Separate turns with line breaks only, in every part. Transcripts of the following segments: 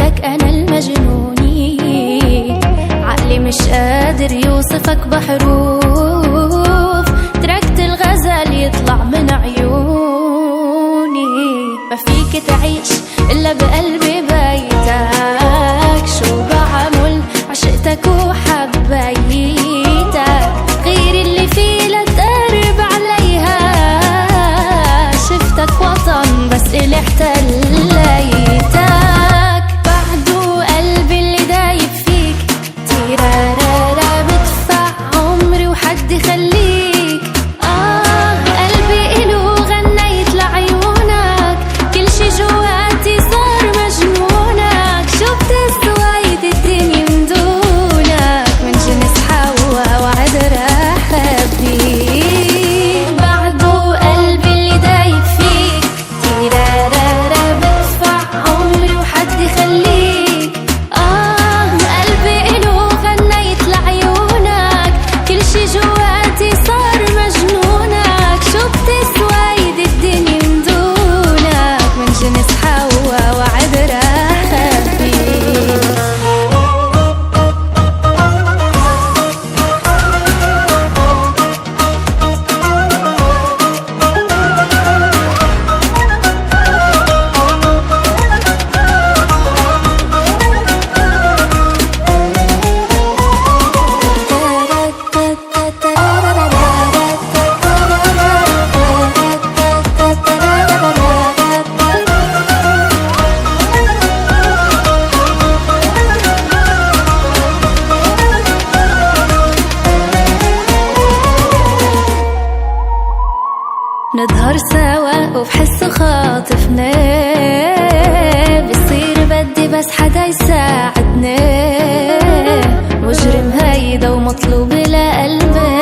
بنتك أنا المجنوني، عقلي مش قادر يوصفك بحروف، تركت الغزل يطلع من عيوني. ما فيك تعيش إلا بقلبي بيتك، شو بعمل عشقتك وحبيتك، غير اللي فيه لا تقرب عليها، شفتك وطن بس إلي احتليتك. بعده قلبي اللي دايب فيك، تيرارارا بدفع عمري وحد خليك. قلبي إلو غنيت لعيونك، كل شي جواتي صار مجنونك، شو بتسويد الدنيا من دونك، من جنس حوا وعد راح أبيك. بعده قلبي اللي دايب فيك، تيرارارا بدفع عمري وحد خليك. قلبي إلو غنيت لعيونك، كل شي جواتي صار مجنونك، شو بتسويد الدنيا من دونك، من جنس حوا وعد راح أبيك. نظهر سوا وبحسه خاطفنا، بصير بدي بس حدا يساعدنا، مجرم هيدا ومطلوب لقلبي،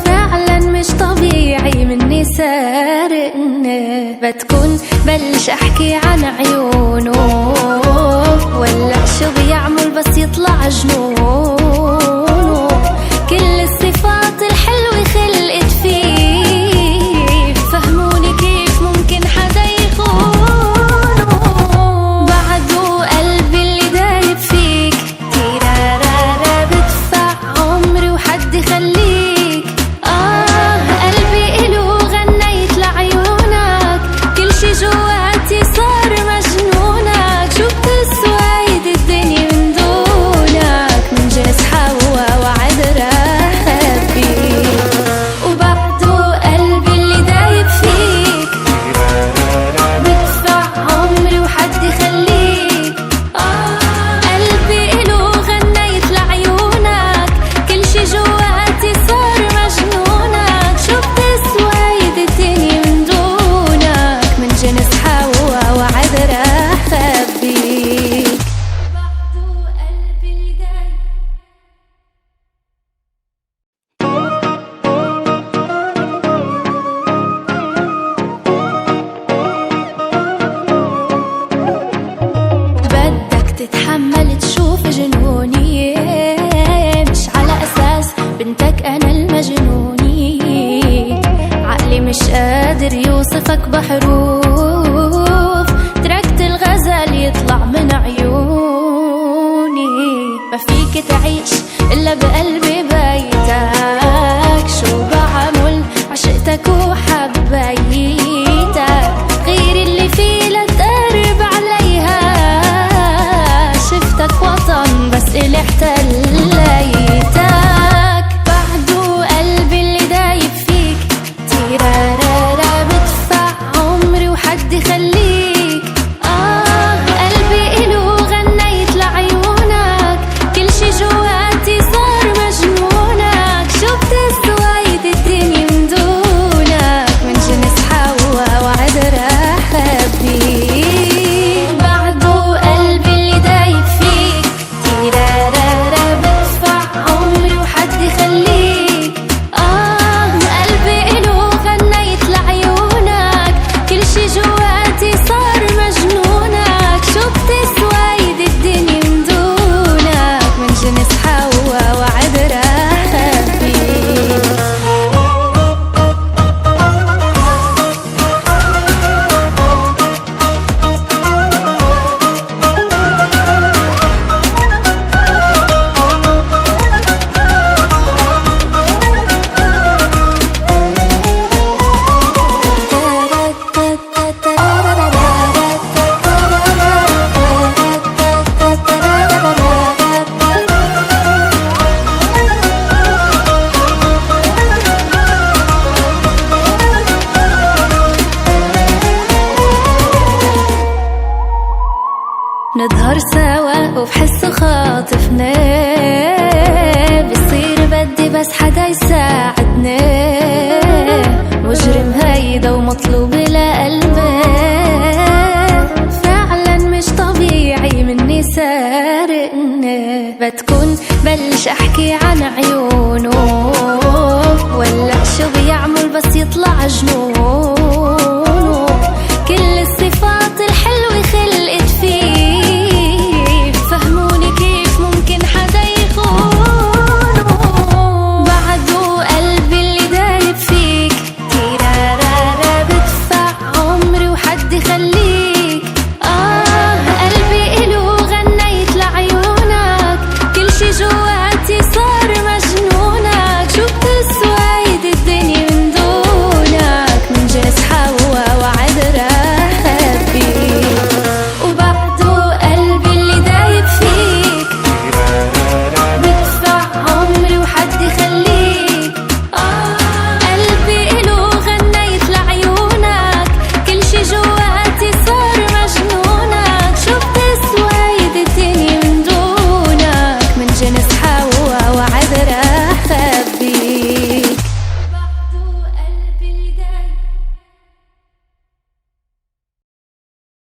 فعلا مش طبيعي مني سارقنا. بتكون بلش احكي عن عيونه، ولا شو بيعمل بس يطلع جنونه، كل الصفات الحلوة خلقت فيه، فهموني كيف ممكن حدا يخونه. بعده قلبي اللي دايب فيك، تيرارارا بدفع عمري وحد خليك. قلبي إلو غنيت لعيونك، كل شي جواتي صار مجنونك، شو بتسويد الدنيا من دونك، من جنس حوا وعد راح أبيك. وبعده قلبي اللي دايب فيك، بدفع عمري وحد خليك. قلبي إلو غنيت لعيونك، كل شي جواتي صار مجنونك، شو بتسويد الدنيا من دونك، من جنس حوا وعد راح أبيك. بعده قلبي اللي دايب. بدك تتحمل تشوف جنوني، مش على أساس بنتك أنا المجنوني، عقلي مش قادر يوصفك بحروف، تركت الغزل يطلع من عيوني. ما فيك تعيش إلا بقلبي بيتك، شو بعمل عشقتك وحبيتك، غير اللي فيه لا تقرب عليها، شفتك وطن بس إلي احتليتك. بعده قلبي اللي دايب فيك، تيرارارا بدفع عمري نظهر سوا وفي حسه خاطفنا، بصير بدي بس حدا يساعدنا، مجرم هيدا ومطلوب لقلبي، فعلا مش طبيعي مني سارقنا، بتكون بلش احكي عن عيونه